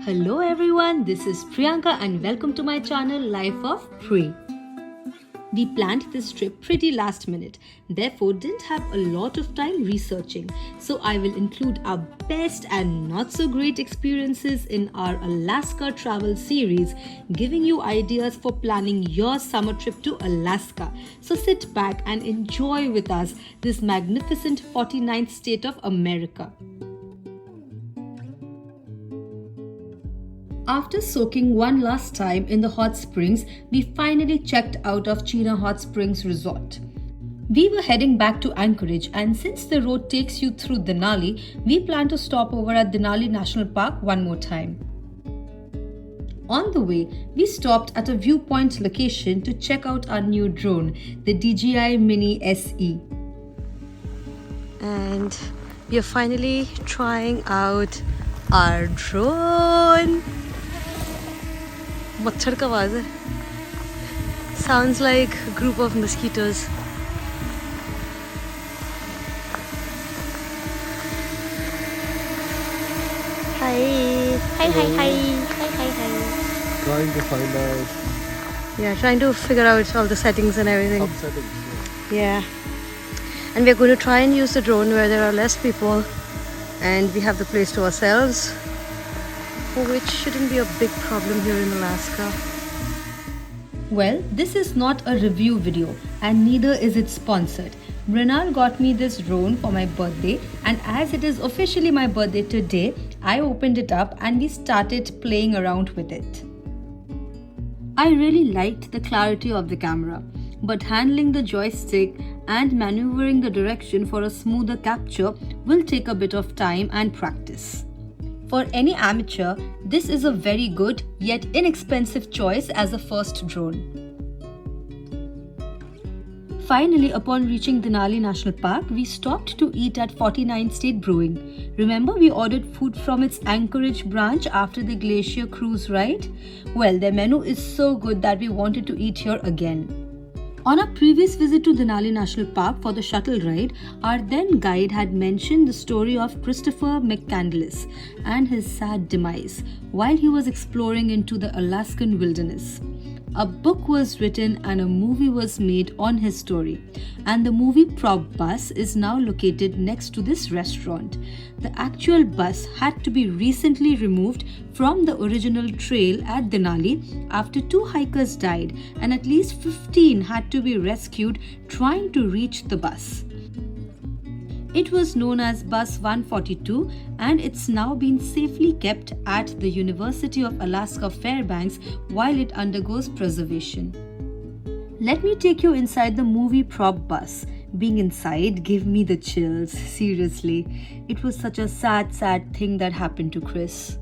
Hello everyone, this is Priyanka and welcome to my channel Life of Pri. We planned this trip pretty last minute, therefore didn't have a lot of time researching. So I will include our best and not so great experiences in our Alaska travel series, giving you ideas for planning your summer trip to Alaska. So sit back and enjoy with us this magnificent 49th state of America. After soaking one last time in the hot springs, we finally checked out of Chena Hot Springs Resort. We were heading back to Anchorage, and since the road takes you through Denali, we plan to stop over at Denali National Park one more time. On the way, we stopped at a viewpoint location to check out our new drone, the DJI Mini SE. And we are finally trying out our drone. मच्छर का आवाज है. Sounds like a group of mosquitoes. Hi. Hi. Trying to find out Yeah, trying to figure out all the settings and everything. some settings. Yeah. And we're going to try and use the drone where there are less people and we have the place to ourselves, which shouldn't be a big problem here in Alaska. Well, this is not a review video and neither is it sponsored. Mrinal got me this drone for my birthday, and as it is officially my birthday today, I opened it up and we started playing around with it. I really liked the clarity of the camera, but handling the joystick and maneuvering the direction for a smoother capture will take a bit of time and practice. For any amateur, this is a very good yet inexpensive choice as a first drone. Finally, upon reaching Denali National Park, we stopped to eat at 49th State Brewing. Remember, we ordered food from its Anchorage branch after the glacier cruise ride? Well, their menu is so good that we wanted to eat here again. On our previous visit to Denali National Park for the shuttle ride, our then guide had mentioned the story of Christopher McCandless and his sad demise while he was exploring into the Alaskan wilderness. A book was written and a movie was made on his story, and the movie prop bus is now located next to this restaurant. The actual bus had to be recently removed from the original trail at Denali after 2 hikers died and at least 15 had to be rescued trying to reach the bus. It was known as Bus 142 and it's now been safely kept at the University of Alaska Fairbanks while it undergoes preservation. Let me take you inside the movie prop bus. Being inside gave me the chills, seriously. It was such a sad thing that happened to Chris.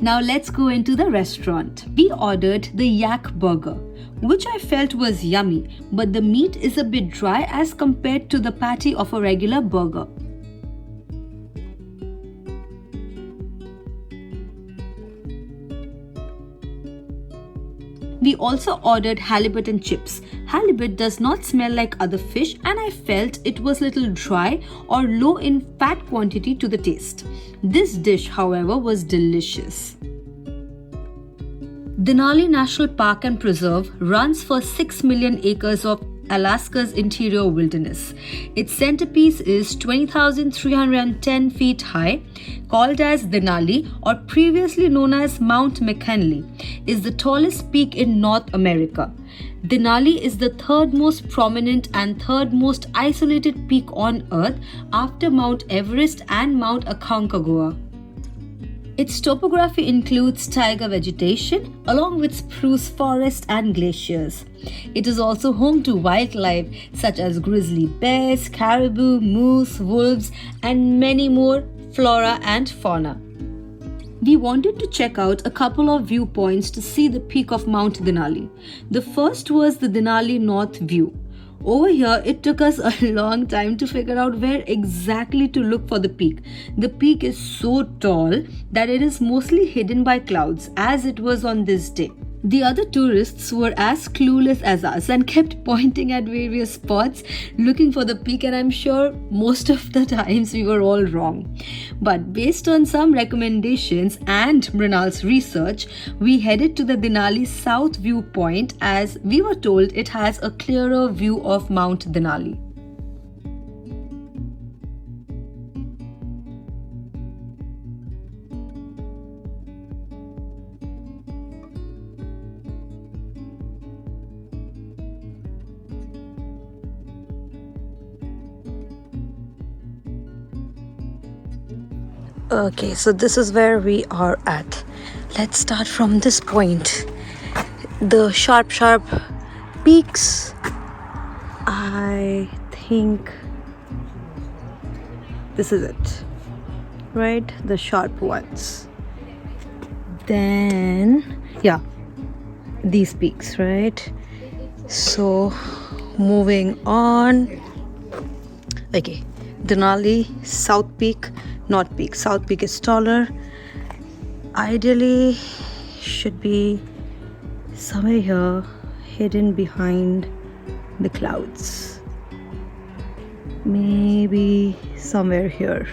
Now let's go into the restaurant. We ordered the yak burger, which I felt was yummy, but the meat is a bit dry as compared to the patty of a regular burger. We also ordered halibut and chips. Halibut does not smell like other fish and I felt it was little dry or low in fat quantity to the taste. This dish, however, was delicious. Denali National Park and Preserve runs for 6 million acres of Alaska's interior wilderness. Its centerpiece is 20,310 feet high, called as Denali or previously known as Mount McKinley, is the tallest peak in North America. Denali is the third most prominent and third most isolated peak on Earth after Mount Everest and Mount Aconcagua. Its topography includes taiga vegetation along with spruce forest and glaciers. It is also home to wildlife such as grizzly bears, caribou, moose, wolves, and many more flora and fauna. We wanted to check out a couple of viewpoints to see the peak of Mount Denali. The first was the Denali North View. Over here, it took us a long time to figure out where exactly to look for the peak. The peak is so tall that it is mostly hidden by clouds, as it was on this day. The other tourists were as clueless as us and kept pointing at various spots looking for the peak, and I'm sure most of the times we were all wrong. But based on some recommendations and Mrinal's research, we headed to the Denali South viewpoint as we were told it has a clearer view of Mount Denali. Okay, so this is where we are at. Let's start from this point. The sharp peaks. I think this is it, right? The sharp ones. Then, yeah, these peaks, right? So, moving on. Okay, Denali, South Peak, North Peak. South Peak is taller. Ideally, should be somewhere here, hidden behind the clouds. Maybe somewhere here.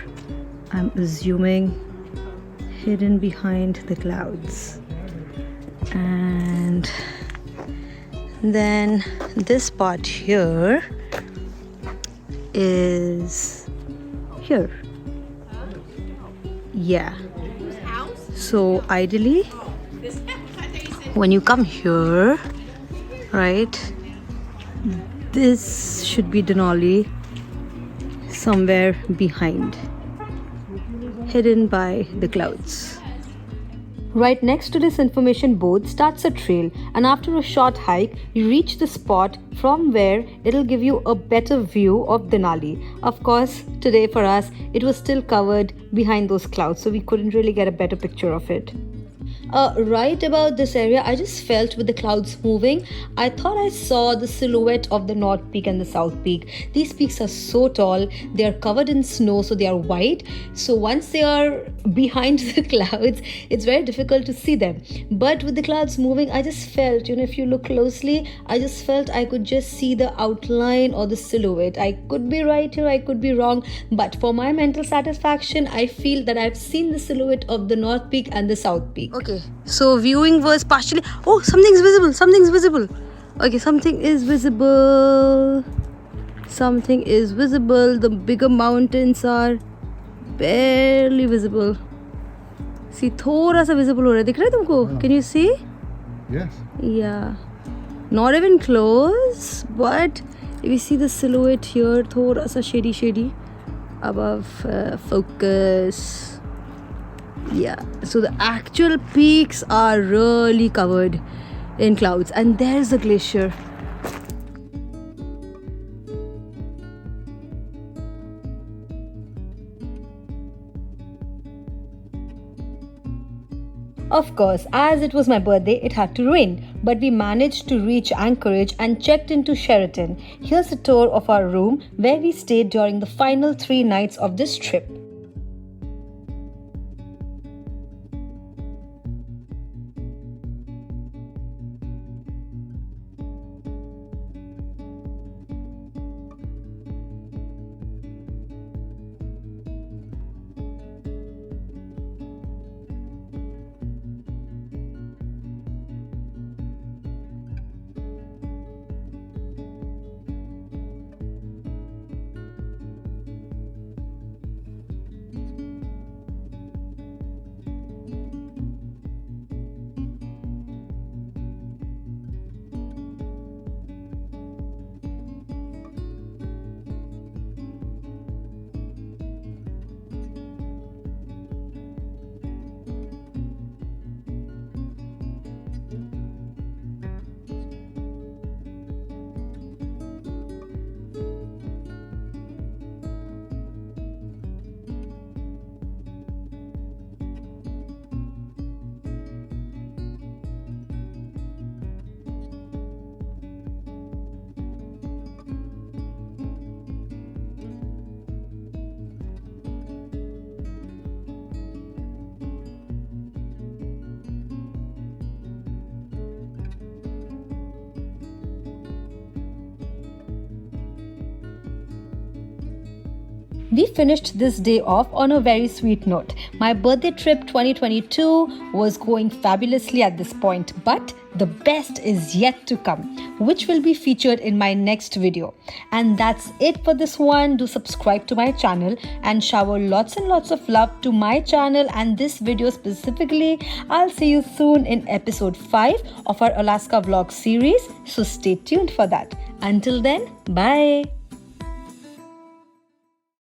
I'm assuming hidden behind the clouds. And then this part here is here. Yeah. So ideally, when you come here, right, this should be Denali somewhere behind, hidden by the clouds. Right next to this information board starts a trail, and after a short hike, you reach the spot from where it'll give you a better view of Denali. Of course, today for us, it was still covered behind those clouds, so we couldn't really get a better picture of it. Right about this area, I just felt with the clouds moving, I thought I saw the silhouette of the North Peak and the South Peak. These peaks are so tall, they are covered in snow, so they are white. So once they are behind the clouds, it's very difficult to see them. But with the clouds moving, I just felt, if you look closely, I just felt I could just see the outline or the silhouette. I could be right here, I could be wrong, but for my mental satisfaction, I feel that I've seen the silhouette of the North Peak and the South Peak. Okay. So viewing was partially. Oh, something's visible. Okay, something is visible. The bigger mountains are barely visible. See, थोड़ा सा visible हो रहा है. दिख रहा है तुमको? Can you see? Yes. Yeah. Not even close, but if you see the silhouette here, थोड़ा सा shady above focus. Yeah, so the actual peaks are really covered in clouds, and there's the glacier. Of course, as it was my birthday, it had to rain, but we managed to reach Anchorage and checked into Sheraton. Here's a tour of our room where we stayed during the final 3 nights of this trip. We finished this day off on a very sweet note. My birthday trip 2022 was going fabulously at this point, but the best is yet to come, which will be featured in my next video. And that's it for this one. Do subscribe to my channel and shower lots and lots of love to my channel and this video specifically. I'll see you soon in episode 5 of our Alaska vlog series, so stay tuned for that. Until then, bye.